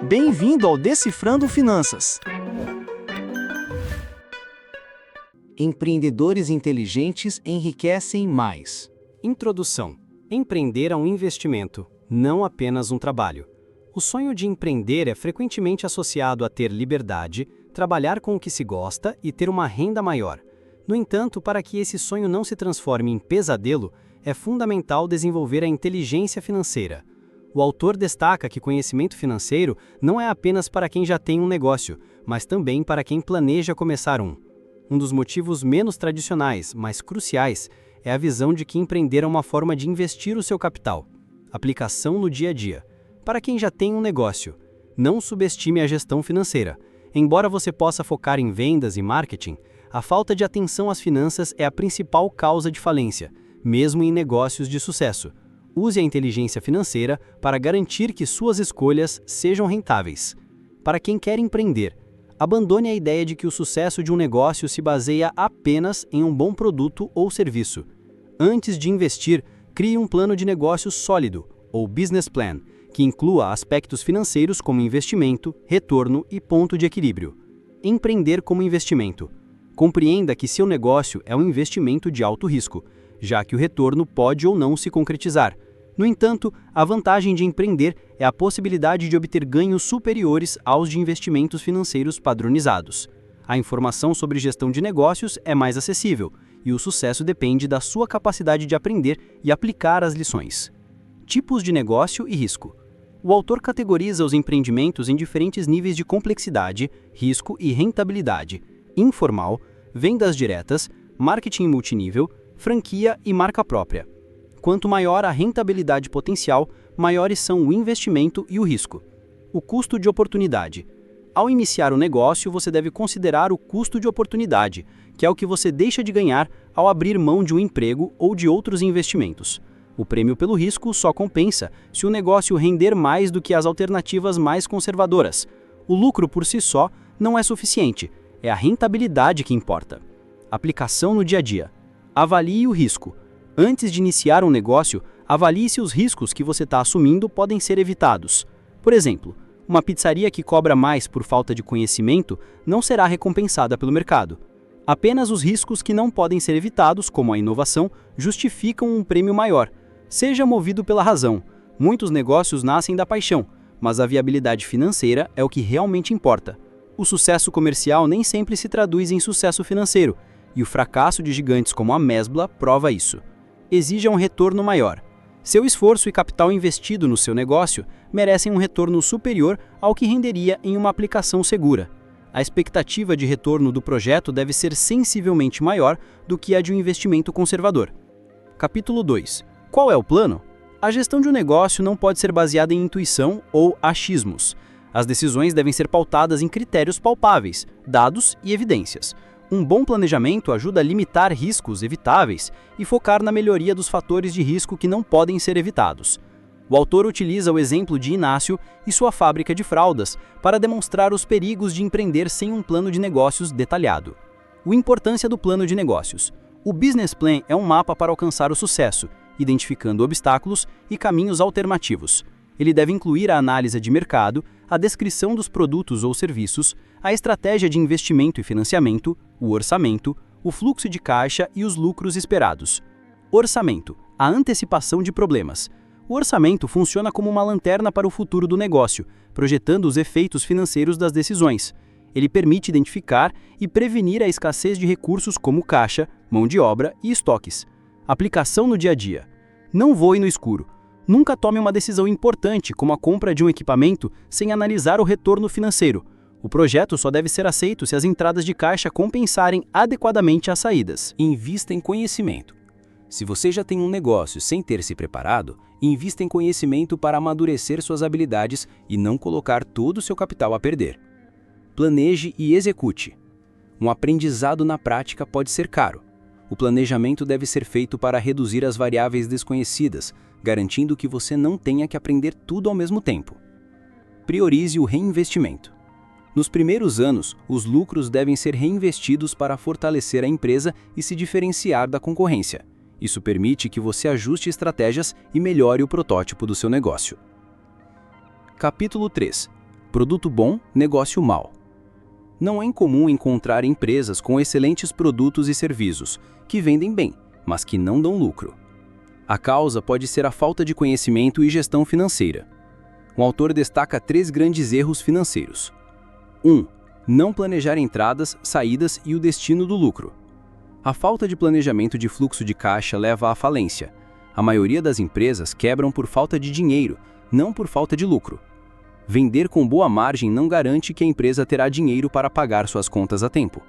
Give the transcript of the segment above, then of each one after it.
Bem-vindo ao Decifrando Finanças. Empreendedores inteligentes enriquecem mais. Introdução. Empreender é um investimento, não apenas um trabalho. O sonho de empreender é frequentemente associado a ter liberdade, trabalhar com o que se gosta e ter uma renda maior. No entanto, para que esse sonho não se transforme em pesadelo, é fundamental desenvolver a inteligência financeira. O autor destaca que conhecimento financeiro não é apenas para quem já tem um negócio, mas também para quem planeja começar um. Um dos motivos menos tradicionais, mas cruciais, é a visão de que empreender é uma forma de investir o seu capital. Aplicação no dia a dia. Para quem já tem um negócio, não subestime a gestão financeira. Embora você possa focar em vendas e marketing, a falta de atenção às finanças é a principal causa de falência, mesmo em negócios de sucesso. Use a inteligência financeira para garantir que suas escolhas sejam rentáveis. Para quem quer empreender, abandone a ideia de que o sucesso de um negócio se baseia apenas em um bom produto ou serviço. Antes de investir, crie um plano de negócio sólido, ou business plan, que inclua aspectos financeiros como investimento, retorno e ponto de equilíbrio. Empreender como investimento. Compreenda que seu negócio é um investimento de alto risco, já que o retorno pode ou não se concretizar. No entanto, a vantagem de empreender é a possibilidade de obter ganhos superiores aos de investimentos financeiros padronizados. A informação sobre gestão de negócios é mais acessível, e o sucesso depende da sua capacidade de aprender e aplicar as lições. Tipos de negócio e risco. O autor categoriza os empreendimentos em diferentes níveis de complexidade, risco e rentabilidade: informal, vendas diretas, marketing multinível, franquia e marca própria. Quanto maior a rentabilidade potencial, maiores são o investimento e o risco. O custo de oportunidade. Ao iniciar o negócio, você deve considerar o custo de oportunidade, que é o que você deixa de ganhar ao abrir mão de um emprego ou de outros investimentos. O prêmio pelo risco só compensa se o negócio render mais do que as alternativas mais conservadoras. O lucro por si só não é suficiente, é a rentabilidade que importa. Aplicação no dia a dia. Avalie o risco. Antes de iniciar um negócio, avalie se os riscos que você está assumindo podem ser evitados. Por exemplo, uma pizzaria que cobra mais por falta de conhecimento não será recompensada pelo mercado. Apenas os riscos que não podem ser evitados, como a inovação, justificam um prêmio maior. Seja movido pela razão. Muitos negócios nascem da paixão, mas a viabilidade financeira é o que realmente importa. O sucesso comercial nem sempre se traduz em sucesso financeiro, e o fracasso de gigantes como a Mesbla prova isso. Exija um retorno maior. Seu esforço e capital investido no seu negócio merecem um retorno superior ao que renderia em uma aplicação segura. A expectativa de retorno do projeto deve ser sensivelmente maior do que a de um investimento conservador. Capítulo 2. Qual é o plano? A gestão de um negócio não pode ser baseada em intuição ou achismos. As decisões devem ser pautadas em critérios palpáveis, dados e evidências. Um bom planejamento ajuda a limitar riscos evitáveis e focar na melhoria dos fatores de risco que não podem ser evitados. O autor utiliza o exemplo de Inácio e sua fábrica de fraldas para demonstrar os perigos de empreender sem um plano de negócios detalhado. A importância do plano de negócios. O business plan é um mapa para alcançar o sucesso, identificando obstáculos e caminhos alternativos. Ele deve incluir a análise de mercado, a descrição dos produtos ou serviços, a estratégia de investimento e financiamento, o orçamento, o fluxo de caixa e os lucros esperados. Orçamento, a antecipação de problemas. O orçamento funciona como uma lanterna para o futuro do negócio, projetando os efeitos financeiros das decisões. Ele permite identificar e prevenir a escassez de recursos como caixa, mão de obra e estoques. Aplicação no dia a dia. Não voe no escuro. Nunca tome uma decisão importante, como a compra de um equipamento, sem analisar o retorno financeiro. O projeto só deve ser aceito se as entradas de caixa compensarem adequadamente as saídas. Invista em conhecimento. Se você já tem um negócio sem ter se preparado, invista em conhecimento para amadurecer suas habilidades e não colocar todo o seu capital a perder. Planeje e execute. Um aprendizado na prática pode ser caro. O planejamento deve ser feito para reduzir as variáveis desconhecidas, garantindo que você não tenha que aprender tudo ao mesmo tempo. Priorize o reinvestimento. Nos primeiros anos, os lucros devem ser reinvestidos para fortalecer a empresa e se diferenciar da concorrência. Isso permite que você ajuste estratégias e melhore o protótipo do seu negócio. Capítulo 3. Produto bom, negócio mau. Não é incomum encontrar empresas com excelentes produtos e serviços, que vendem bem, mas que não dão lucro. A causa pode ser a falta de conhecimento e gestão financeira. O autor destaca 3 grandes erros financeiros. 1. Não planejar entradas, saídas e o destino do lucro. A falta de planejamento de fluxo de caixa leva à falência. A maioria das empresas quebram por falta de dinheiro, não por falta de lucro. Vender com boa margem não garante que a empresa terá dinheiro para pagar suas contas a tempo.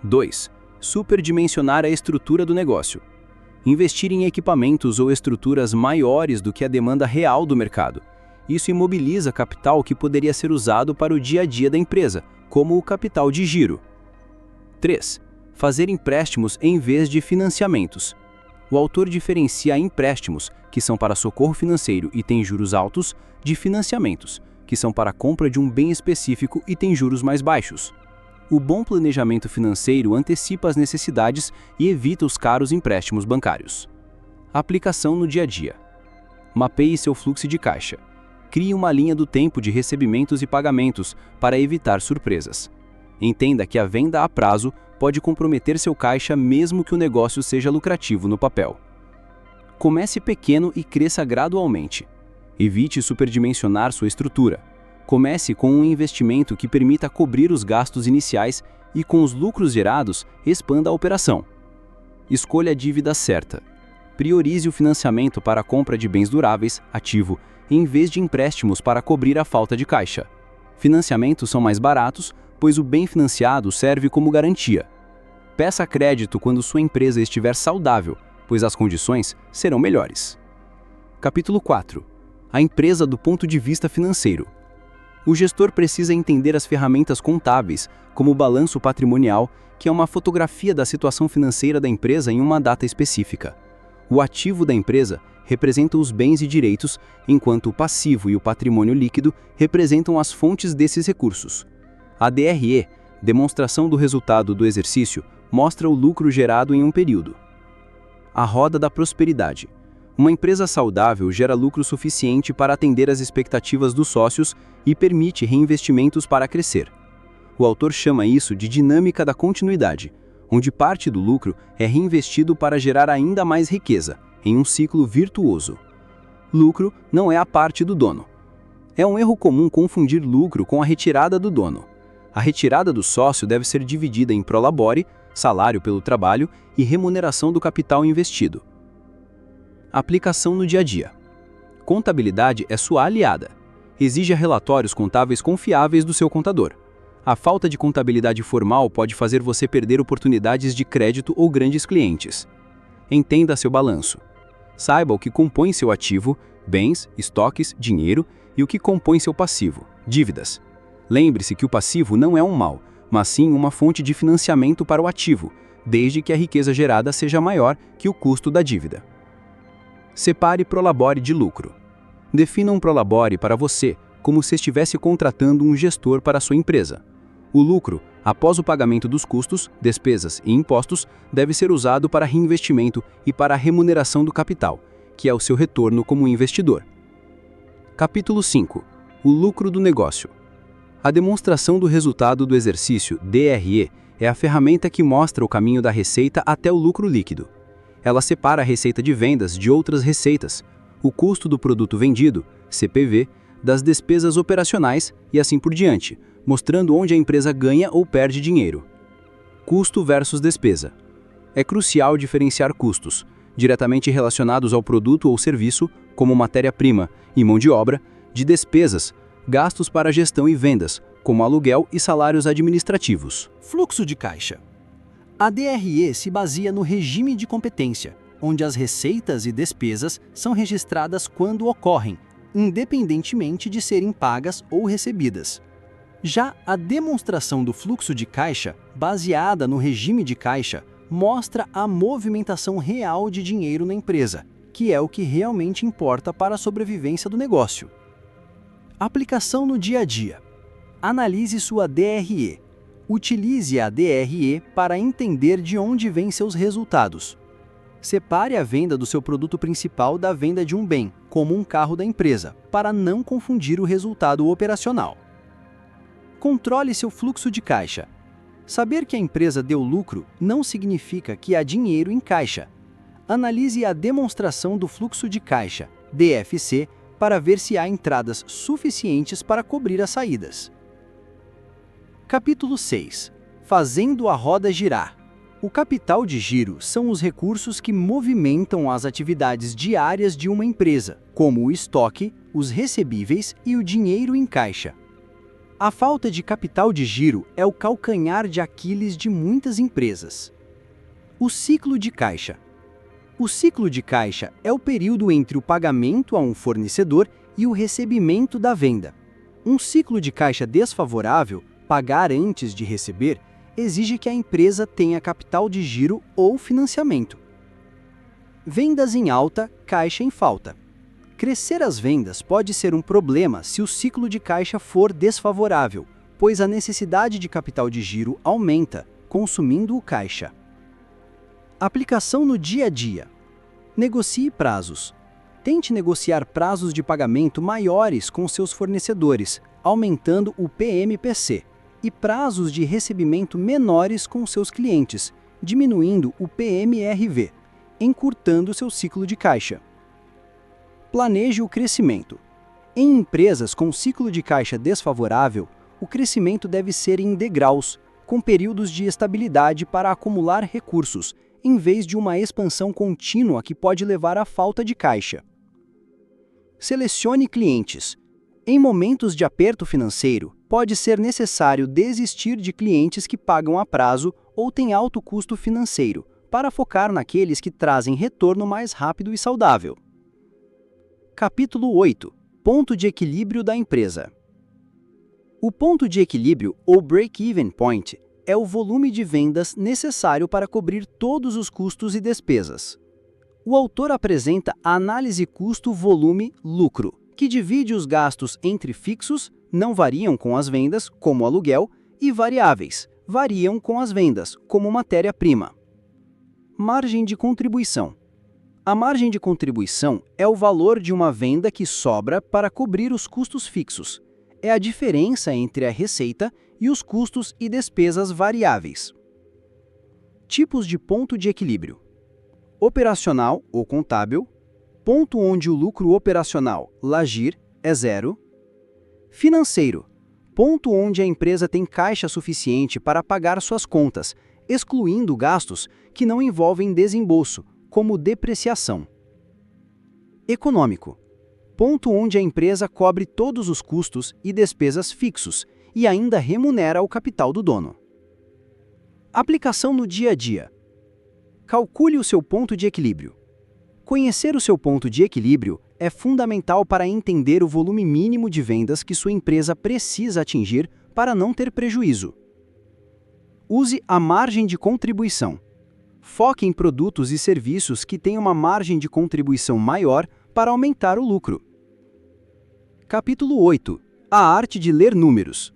2. Superdimensionar a estrutura do negócio. Investir em equipamentos ou estruturas maiores do que a demanda real do mercado. Isso imobiliza capital que poderia ser usado para o dia a dia da empresa, como o capital de giro. 3. Fazer empréstimos em vez de financiamentos. O autor diferencia empréstimos, que são para socorro financeiro e têm juros altos, de financiamentos, que são para a compra de um bem específico e têm juros mais baixos. O bom planejamento financeiro antecipa as necessidades e evita os caros empréstimos bancários. Aplicação no dia a dia. Mapeie seu fluxo de caixa. Crie uma linha do tempo de recebimentos e pagamentos para evitar surpresas. Entenda que a venda a prazo pode comprometer seu caixa mesmo que o negócio seja lucrativo no papel. Comece pequeno e cresça gradualmente. Evite superdimensionar sua estrutura. Comece com um investimento que permita cobrir os gastos iniciais e, com os lucros gerados, expanda a operação. Escolha a dívida certa. Priorize o financiamento para a compra de bens duráveis, ativo, em vez de empréstimos para cobrir a falta de caixa. Financiamentos são mais baratos, pois o bem financiado serve como garantia. Peça crédito quando sua empresa estiver saudável, pois as condições serão melhores. Capítulo 4. A empresa do ponto de vista financeiro. O gestor precisa entender as ferramentas contábeis, como o balanço patrimonial, que é uma fotografia da situação financeira da empresa em uma data específica. O ativo da empresa representa os bens e direitos, enquanto o passivo e o patrimônio líquido representam as fontes desses recursos. A DRE, demonstração do resultado do exercício, mostra o lucro gerado em um período. A roda da prosperidade. Uma empresa saudável gera lucro suficiente para atender às expectativas dos sócios e permite reinvestimentos para crescer. O autor chama isso de dinâmica da continuidade, onde parte do lucro é reinvestido para gerar ainda mais riqueza, em um ciclo virtuoso. Lucro não é a parte do dono. É um erro comum confundir lucro com a retirada do dono. A retirada do sócio deve ser dividida em prolabore, salário pelo trabalho, e remuneração do capital investido. Aplicação no dia a dia. Contabilidade é sua aliada. Exija relatórios contábeis confiáveis do seu contador. A falta de contabilidade formal pode fazer você perder oportunidades de crédito ou grandes clientes. Entenda seu balanço. Saiba o que compõe seu ativo, bens, estoques, dinheiro, e o que compõe seu passivo, dívidas. Lembre-se que o passivo não é um mal, mas sim uma fonte de financiamento para o ativo, desde que a riqueza gerada seja maior que o custo da dívida. Separe prolabore de lucro. Defina um prolabore para você, como se estivesse contratando um gestor para a sua empresa. O lucro, após o pagamento dos custos, despesas e impostos, deve ser usado para reinvestimento e para a remuneração do capital, que é o seu retorno como investidor. Capítulo 5. O lucro do negócio. A demonstração do resultado do exercício DRE é a ferramenta que mostra o caminho da receita até o lucro líquido. Ela separa a receita de vendas de outras receitas, o custo do produto vendido, CPV, das despesas operacionais e assim por diante, mostrando onde a empresa ganha ou perde dinheiro. Custo versus despesa. É crucial diferenciar custos, diretamente relacionados ao produto ou serviço, como matéria-prima e mão de obra, de despesas, gastos para gestão e vendas, como aluguel e salários administrativos. Fluxo de caixa. A DRE se baseia no regime de competência, onde as receitas e despesas são registradas quando ocorrem, independentemente de serem pagas ou recebidas. Já a demonstração do fluxo de caixa, baseada no regime de caixa, mostra a movimentação real de dinheiro na empresa, que é o que realmente importa para a sobrevivência do negócio. Aplicação no dia a dia. Analise sua DRE. Utilize a DRE para entender de onde vêm seus resultados. Separe a venda do seu produto principal da venda de um bem, como um carro da empresa, para não confundir o resultado operacional. Controle seu fluxo de caixa. Saber que a empresa deu lucro não significa que há dinheiro em caixa. Analise a demonstração do fluxo de caixa, DFC, para ver se há entradas suficientes para cobrir as saídas. Capítulo 6. Fazendo a roda girar. O capital de giro são os recursos que movimentam as atividades diárias de uma empresa, como o estoque, os recebíveis e o dinheiro em caixa. A falta de capital de giro é o calcanhar de Aquiles de muitas empresas. O ciclo de caixa. O ciclo de caixa é o período entre o pagamento a um fornecedor e o recebimento da venda. Um ciclo de caixa desfavorável, pagar antes de receber, exige que a empresa tenha capital de giro ou financiamento. Vendas em alta, caixa em falta. Crescer as vendas pode ser um problema se o ciclo de caixa for desfavorável, pois a necessidade de capital de giro aumenta, consumindo o caixa. Aplicação no dia a dia. Negocie prazos. Tente negociar prazos de pagamento maiores com seus fornecedores, aumentando o PMPC, e prazos de recebimento menores com seus clientes, diminuindo o PMRV, encurtando seu ciclo de caixa. Planeje o crescimento. Em empresas com ciclo de caixa desfavorável, o crescimento deve ser em degraus, com períodos de estabilidade para acumular recursos, em vez de uma expansão contínua que pode levar à falta de caixa. Selecione clientes. Em momentos de aperto financeiro, pode ser necessário desistir de clientes que pagam a prazo ou têm alto custo financeiro, para focar naqueles que trazem retorno mais rápido e saudável. Capítulo 8. Ponto de equilíbrio da empresa. O ponto de equilíbrio, ou break-even point, é o volume de vendas necessário para cobrir todos os custos e despesas. O autor apresenta a análise custo-volume-lucro, que divide os gastos entre fixos, não variam com as vendas, como aluguel, e variáveis, variam com as vendas, como matéria-prima. Margem de contribuição. A margem de contribuição é o valor de uma venda que sobra para cobrir os custos fixos. É a diferença entre a receita e os custos e despesas variáveis. Tipos de ponto de equilíbrio. Operacional ou contábil, ponto onde o lucro operacional, LAGIR, é zero. Financeiro, ponto onde a empresa tem caixa suficiente para pagar suas contas, excluindo gastos que não envolvem desembolso, como depreciação. Econômico, ponto onde a empresa cobre todos os custos e despesas fixos e ainda remunera o capital do dono. Aplicação no dia a dia. Calcule o seu ponto de equilíbrio. Conhecer o seu ponto de equilíbrio é fundamental para entender o volume mínimo de vendas que sua empresa precisa atingir para não ter prejuízo. Use a margem de contribuição. Foque em produtos e serviços que têm uma margem de contribuição maior para aumentar o lucro. Capítulo 8. A arte de ler números.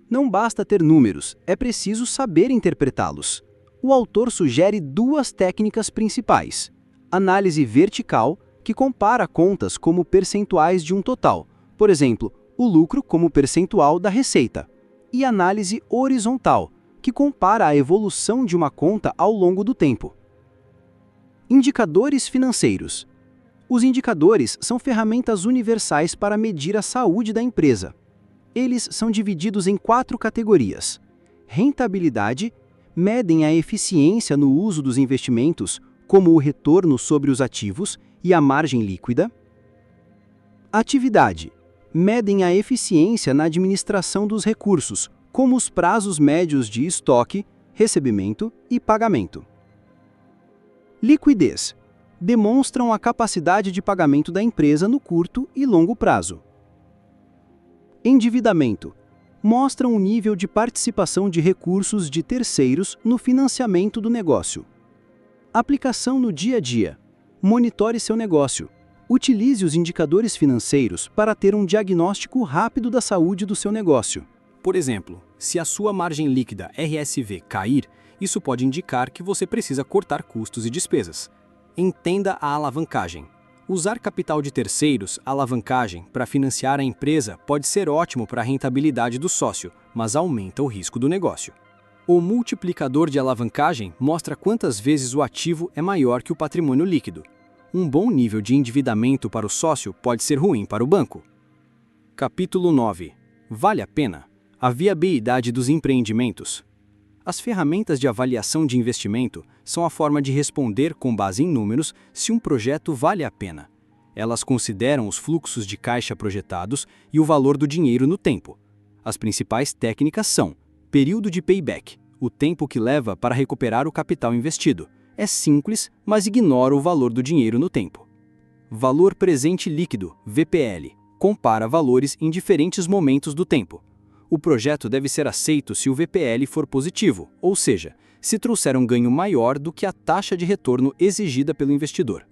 Não basta ter números, é preciso saber interpretá-los. O autor sugere duas técnicas principais: análise vertical, que compara contas como percentuais de um total, por exemplo, o lucro como percentual da receita, e análise horizontal, que compara a evolução de uma conta ao longo do tempo. Indicadores financeiros. Os indicadores são ferramentas universais para medir a saúde da empresa. Eles são divididos em 4 categorias: rentabilidade, medem a eficiência no uso dos investimentos, como o retorno sobre os ativos e a margem líquida. Atividade, medem a eficiência na administração dos recursos, como os prazos médios de estoque, recebimento e pagamento. Liquidez, demonstram a capacidade de pagamento da empresa no curto e longo prazo. Endividamento, mostram o nível de participação de recursos de terceiros no financiamento do negócio. Aplicação no dia a dia. Monitore seu negócio. Utilize os indicadores financeiros para ter um diagnóstico rápido da saúde do seu negócio. Por exemplo, se a sua margem líquida RSV cair, isso pode indicar que você precisa cortar custos e despesas. Entenda a alavancagem. Usar capital de terceiros, alavancagem, para financiar a empresa pode ser ótimo para a rentabilidade do sócio, mas aumenta o risco do negócio. O multiplicador de alavancagem mostra quantas vezes o ativo é maior que o patrimônio líquido. Um bom nível de endividamento para o sócio pode ser ruim para o banco. Capítulo 9. Vale a pena? A viabilidade dos empreendimentos. As ferramentas de avaliação de investimento são a forma de responder com base em números se um projeto vale a pena. Elas consideram os fluxos de caixa projetados e o valor do dinheiro no tempo. As principais técnicas são: período de payback, o tempo que leva para recuperar o capital investido. É simples, mas ignora o valor do dinheiro no tempo. Valor presente líquido, VPL, compara valores em diferentes momentos do tempo. O projeto deve ser aceito se o VPL for positivo, ou seja, se trouxer um ganho maior do que a taxa de retorno exigida pelo investidor.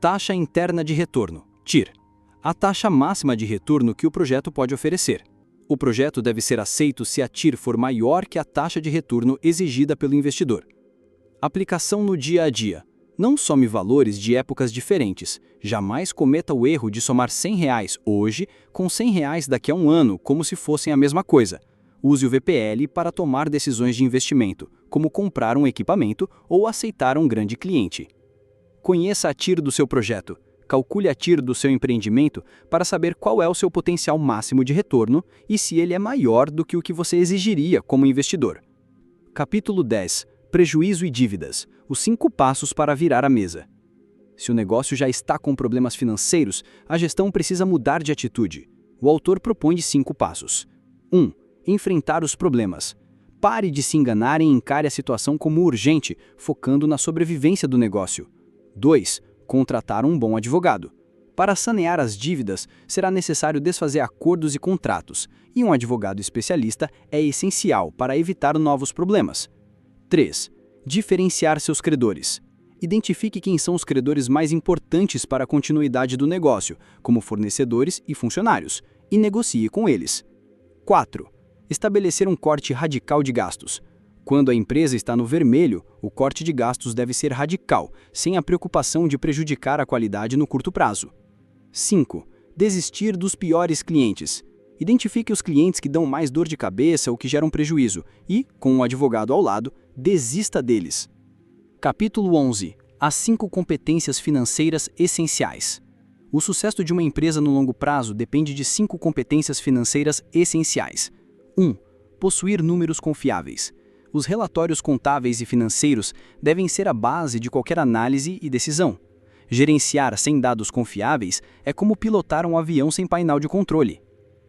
Taxa interna de retorno, TIR, a taxa máxima de retorno que o projeto pode oferecer. O projeto deve ser aceito se a TIR for maior que a taxa de retorno exigida pelo investidor. Aplicação no dia a dia. Não some valores de épocas diferentes. Jamais cometa o erro de somar R$100 hoje com R$100 daqui a um ano, como se fossem a mesma coisa. Use o VPL para tomar decisões de investimento, como comprar um equipamento ou aceitar um grande cliente. Conheça a TIR do seu projeto. Calcule a TIR do seu empreendimento para saber qual é o seu potencial máximo de retorno e se ele é maior do que o que você exigiria como investidor. Capítulo 10. Prejuízo e dívidas. Os 5 passos para virar a mesa. Se o negócio já está com problemas financeiros, a gestão precisa mudar de atitude. O autor propõe 5 passos. 1. Enfrentar os problemas. Pare de se enganar e encare a situação como urgente, focando na sobrevivência do negócio. 2. Contratar um bom advogado. Para sanear as dívidas, será necessário desfazer acordos e contratos, e um advogado especialista é essencial para evitar novos problemas. 3. Diferenciar seus credores. Identifique quem são os credores mais importantes para a continuidade do negócio, como fornecedores e funcionários, e negocie com eles. 4. Estabelecer um corte radical de gastos. Quando a empresa está no vermelho, o corte de gastos deve ser radical, sem a preocupação de prejudicar a qualidade no curto prazo. 5. Desistir dos piores clientes. Identifique os clientes que dão mais dor de cabeça ou que geram prejuízo e, com um advogado ao lado, desista deles. Capítulo 11. As 5 competências financeiras essenciais. O sucesso de uma empresa no longo prazo depende de 5 competências financeiras essenciais. 1. Possuir números confiáveis. Os relatórios contábeis e financeiros devem ser a base de qualquer análise e decisão. Gerenciar sem dados confiáveis é como pilotar um avião sem painel de controle.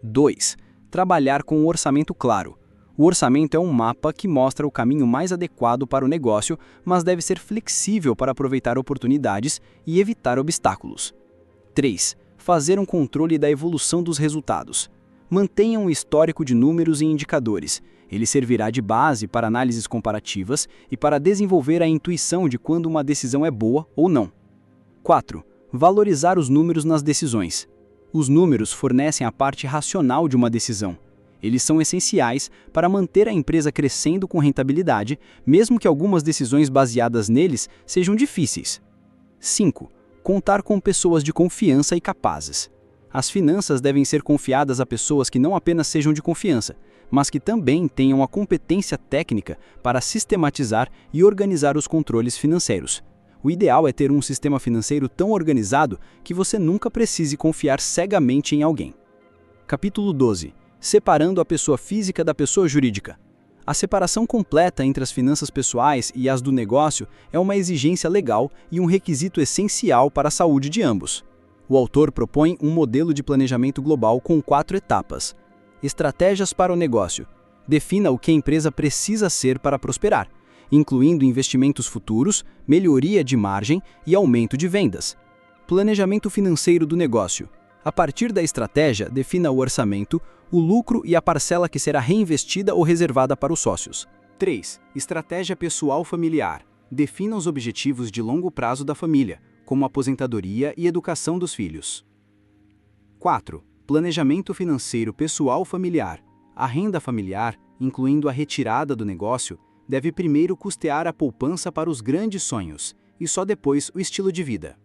2. Trabalhar com um orçamento claro. O orçamento é um mapa que mostra o caminho mais adequado para o negócio, mas deve ser flexível para aproveitar oportunidades e evitar obstáculos. 3. Fazer um controle da evolução dos resultados. Mantenha um histórico de números e indicadores. Ele servirá de base para análises comparativas e para desenvolver a intuição de quando uma decisão é boa ou não. 4. Valorizar os números nas decisões. Os números fornecem a parte racional de uma decisão. Eles são essenciais para manter a empresa crescendo com rentabilidade, mesmo que algumas decisões baseadas neles sejam difíceis. 5. Contar com pessoas de confiança e capazes. As finanças devem ser confiadas a pessoas que não apenas sejam de confiança, mas que também tenham a competência técnica para sistematizar e organizar os controles financeiros. O ideal é ter um sistema financeiro tão organizado que você nunca precise confiar cegamente em alguém. Capítulo 12. Separando a pessoa física da pessoa jurídica. A separação completa entre as finanças pessoais e as do negócio é uma exigência legal e um requisito essencial para a saúde de ambos. O autor propõe um modelo de planejamento global com 4 etapas. Estratégias para o negócio. Defina o que a empresa precisa ser para prosperar, incluindo investimentos futuros, melhoria de margem e aumento de vendas. Planejamento financeiro do negócio. A partir da estratégia, defina o orçamento, o lucro e a parcela que será reinvestida ou reservada para os sócios. 3. Estratégia pessoal familiar. Defina os objetivos de longo prazo da família, como aposentadoria e educação dos filhos. 4. Planejamento financeiro pessoal familiar. A renda familiar, incluindo a retirada do negócio, deve primeiro custear a poupança para os grandes sonhos, e só depois o estilo de vida.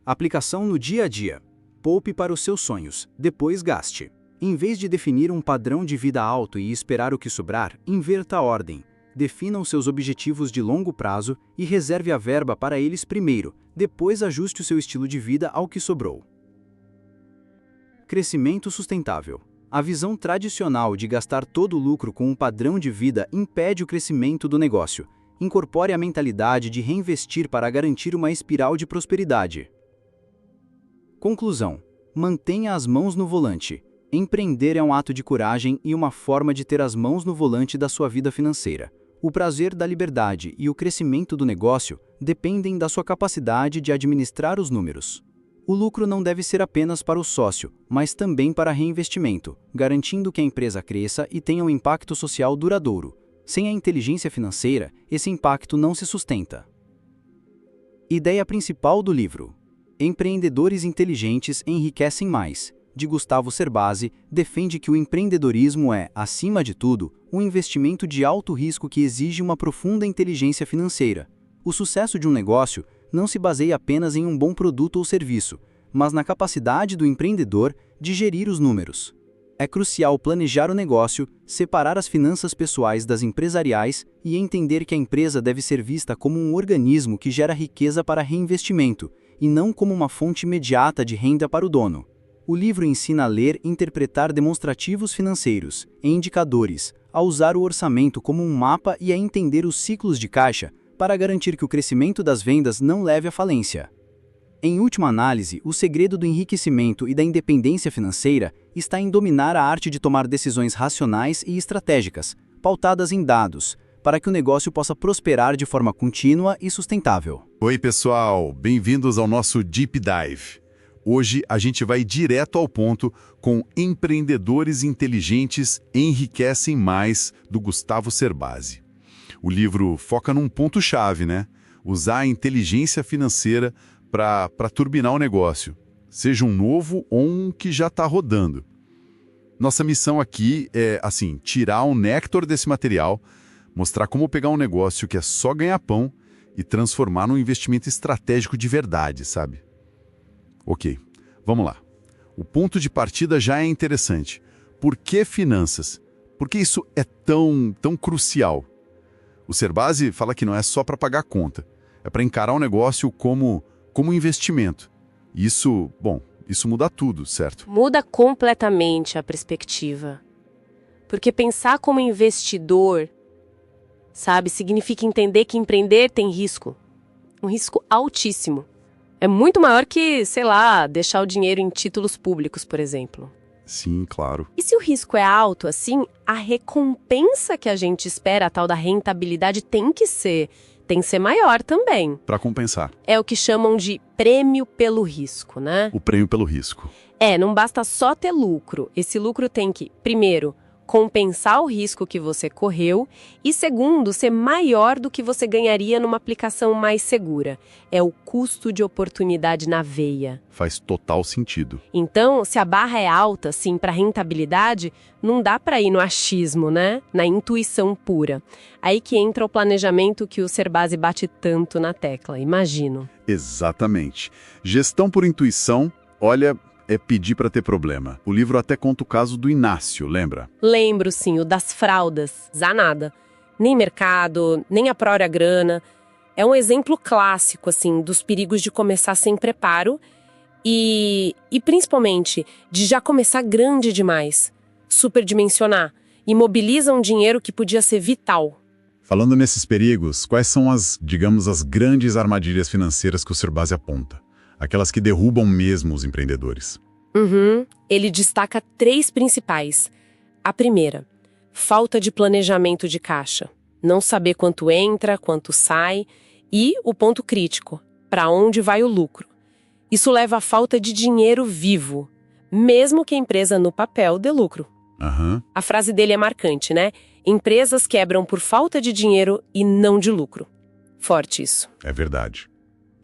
Aplicação no dia a dia. Poupe para os seus sonhos, depois gaste. Em vez de definir um padrão de vida alto e esperar o que sobrar, inverta a ordem. Defina os seus objetivos de longo prazo e reserve a verba para eles primeiro, depois ajuste o seu estilo de vida ao que sobrou. Crescimento sustentável. A visão tradicional de gastar todo o lucro com um padrão de vida impede o crescimento do negócio. Incorpore a mentalidade de reinvestir para garantir uma espiral de prosperidade. Conclusão. Mantenha as mãos no volante. Empreender é um ato de coragem e uma forma de ter as mãos no volante da sua vida financeira. O prazer da liberdade e o crescimento do negócio dependem da sua capacidade de administrar os números. O lucro não deve ser apenas para o sócio, mas também para reinvestimento, garantindo que a empresa cresça e tenha um impacto social duradouro. Sem a inteligência financeira, esse impacto não se sustenta. Ideia principal do livro: Empreendedores inteligentes enriquecem mais, de Gustavo Cerbasi, defende que o empreendedorismo é, acima de tudo, um investimento de alto risco que exige uma profunda inteligência financeira. O sucesso de um negócio não se baseia apenas em um bom produto ou serviço, mas na capacidade do empreendedor de gerir os números. É crucial planejar o negócio, separar as finanças pessoais das empresariais e entender que a empresa deve ser vista como um organismo que gera riqueza para reinvestimento, e não como uma fonte imediata de renda para o dono. O livro ensina a ler e interpretar demonstrativos financeiros e indicadores, a usar o orçamento como um mapa e a entender os ciclos de caixa para garantir que o crescimento das vendas não leve à falência. Em última análise, o segredo do enriquecimento e da independência financeira está em dominar a arte de tomar decisões racionais e estratégicas, pautadas em dados, para que o negócio possa prosperar de forma contínua e sustentável. Oi, pessoal! Bem-vindos ao nosso Deep Dive. Hoje a gente vai direto ao ponto com Empreendedores Inteligentes Enriquecem Mais, do Gustavo Cerbasi. O livro foca num ponto-chave, né? Usar a inteligência financeira para turbinar o negócio, seja um novo ou um que já está rodando. Nossa missão aqui é, tirar o néctar desse material, mostrar como pegar um negócio que é só ganhar pão e transformar num investimento estratégico de verdade, sabe? Ok, vamos lá. O ponto de partida já é interessante. Por que finanças? Por que isso é tão crucial? O Cerbasi fala que não é só para pagar a conta, é para encarar o negócio como investimento. Isso muda tudo, certo? Muda completamente a perspectiva. Porque pensar como investidor, sabe, significa entender que empreender tem risco. Um risco altíssimo. É muito maior que, deixar o dinheiro em títulos públicos, por exemplo. Sim, claro. E se o risco é alto assim, a recompensa que a gente espera, a tal da rentabilidade, tem que ser maior também. Para compensar. É o que chamam de prêmio pelo risco, né? O prêmio pelo risco. Não basta só ter lucro. Esse lucro tem que, primeiro, compensar o risco que você correu e, segundo, ser maior do que você ganharia numa aplicação mais segura. É o custo de oportunidade na veia. Faz total sentido. Então, se a barra é alta, para rentabilidade, não dá para ir no achismo, né? Na intuição pura. Aí que entra o planejamento que o Cerbasi bate tanto na tecla, imagino. Exatamente. Gestão por intuição, olha, é pedir para ter problema. O livro até conta o caso do Inácio, lembra? Lembro, sim, o das fraldas. Zanada. Nem mercado, nem a própria grana. É um exemplo clássico, dos perigos de começar sem preparo e principalmente, de já começar grande demais. Superdimensionar. Imobiliza um dinheiro que podia ser vital. Falando nesses perigos, quais são as grandes armadilhas financeiras que o Cerbasi aponta? Aquelas que derrubam mesmo os empreendedores. Ele destaca 3 principais. A primeira, falta de planejamento de caixa. Não saber quanto entra, quanto sai. E o ponto crítico, para onde vai o lucro. Isso leva à falta de dinheiro vivo, mesmo que a empresa no papel dê lucro. A frase dele é marcante, né? Empresas quebram por falta de dinheiro e não de lucro. Forte isso. É verdade.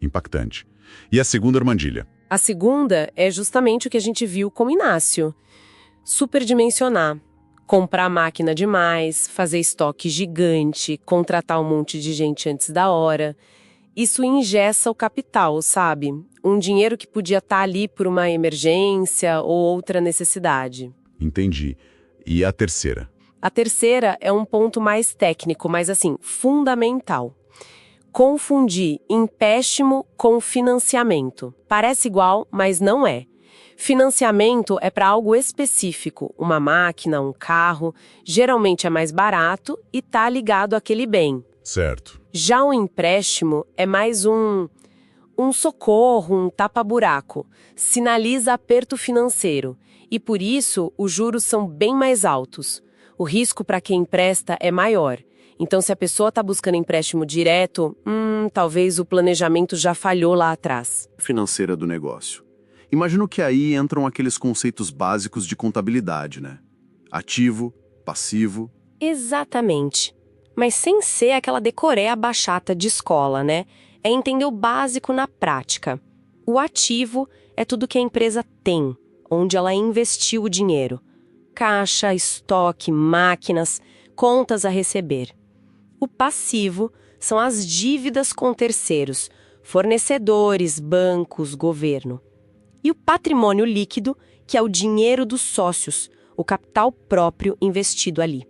Impactante. E a segunda armadilha? A segunda é justamente o que a gente viu com o Inácio. Superdimensionar. Comprar máquina demais, fazer estoque gigante, contratar um monte de gente antes da hora. Isso engessa o capital, sabe? um dinheiro que podia estar ali por uma emergência ou outra necessidade. Entendi. E a terceira? A terceira é um ponto mais técnico, mas assim, fundamental. Confundir empréstimo com financiamento. Parece igual, mas não é. Financiamento é para algo específico, uma máquina, um carro, geralmente é mais barato e está ligado àquele bem. Certo. Já o empréstimo é mais um socorro, um tapa-buraco, sinaliza aperto financeiro e por isso os juros são bem mais altos. O risco para quem empresta é maior. Então, se a pessoa está buscando empréstimo direto, talvez o planejamento já falhou lá atrás. Financeira do negócio. Imagino que aí entram aqueles conceitos básicos de contabilidade, né? Ativo, passivo. Exatamente. Mas sem ser aquela decoreba chata de escola, né? É entender o básico na prática. O ativo é tudo que a empresa tem, onde ela investiu o dinheiro. Caixa, estoque, máquinas, contas a receber. O passivo são as dívidas com terceiros, fornecedores, bancos, governo. E o patrimônio líquido, que é o dinheiro dos sócios, o capital próprio investido ali.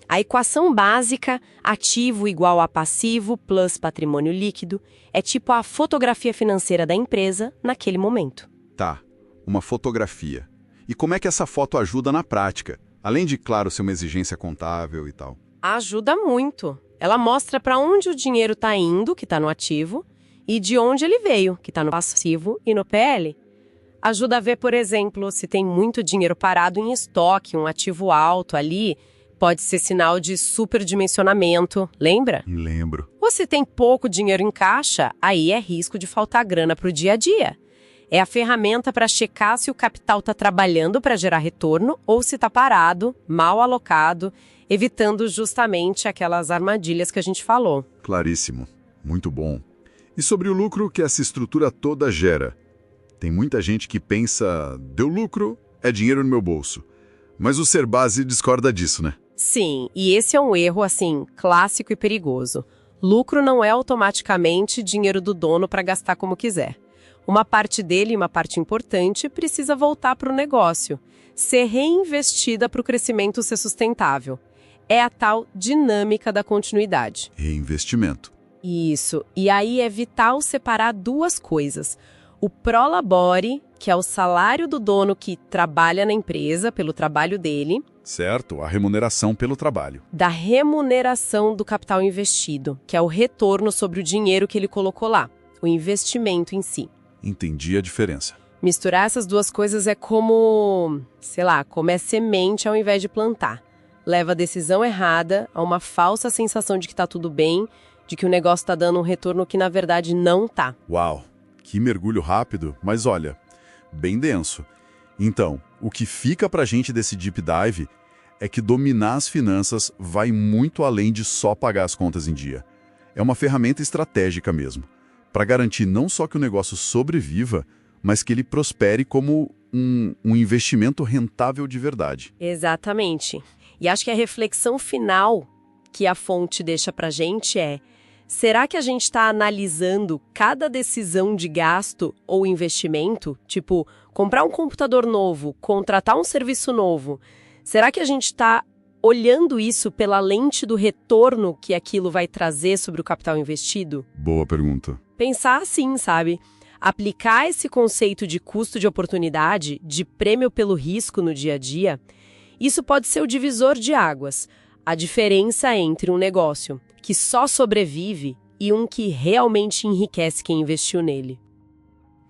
A equação básica, ativo igual a passivo plus patrimônio líquido, é tipo a fotografia financeira da empresa naquele momento. Tá, uma fotografia. E como é que essa foto ajuda na prática? Além de, claro, ser uma exigência contábil e tal. Ajuda muito. Ela mostra para onde o dinheiro está indo, que está no ativo, e de onde ele veio, que está no passivo e no PL. Ajuda a ver, por exemplo, se tem muito dinheiro parado em estoque, um ativo alto ali, pode ser sinal de superdimensionamento, lembra? Lembro. Ou se tem pouco dinheiro em caixa, aí é risco de faltar grana para o dia a dia. É a ferramenta para checar se o capital está trabalhando para gerar retorno ou se está parado, mal alocado, evitando justamente aquelas armadilhas que a gente falou. Claríssimo. Muito bom. E sobre o lucro que essa estrutura toda gera? Tem muita gente que pensa, deu lucro, é dinheiro no meu bolso. Mas o Serbasi discorda disso, né? Sim, e esse é um erro, assim, clássico e perigoso. Lucro não é automaticamente dinheiro do dono para gastar como quiser. Uma parte dele, uma parte importante, precisa voltar para o negócio, ser reinvestida para o crescimento ser sustentável. É a tal dinâmica da continuidade. Reinvestimento. Isso, e aí é vital separar duas coisas. O prolabore, que é o salário do dono que trabalha na empresa, pelo trabalho dele. Certo, a remuneração pelo trabalho. Da remuneração do capital investido, que é o retorno sobre o dinheiro que ele colocou lá, o investimento em si. Entendi a diferença. Misturar essas duas coisas é como, sei lá, comer semente ao invés de plantar. Leva a decisão errada a uma falsa sensação de que está tudo bem, de que o negócio está dando um retorno que na verdade não tá. Uau, que mergulho rápido, mas olha, bem denso. Então, o que fica pra gente desse deep dive é que dominar as finanças vai muito além de só pagar as contas em dia. É uma ferramenta estratégica mesmo, para garantir não só que o negócio sobreviva, mas que ele prospere como um investimento rentável de verdade. Exatamente. E acho que a reflexão final que a fonte deixa pra gente é: será que a gente está analisando cada decisão de gasto ou investimento? Tipo, comprar um computador novo, contratar um serviço novo. Será que a gente está olhando isso pela lente do retorno que aquilo vai trazer sobre o capital investido? Boa pergunta. Pensar assim, sabe? Aplicar esse conceito de custo de oportunidade, de prêmio pelo risco no dia a dia, isso pode ser o divisor de águas. A diferença entre um negócio que só sobrevive e um que realmente enriquece quem investiu nele.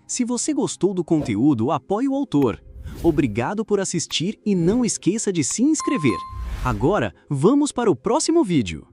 Se você gostou do conteúdo, apoie o autor. Obrigado por assistir e não esqueça de se inscrever. Agora, vamos para o próximo vídeo.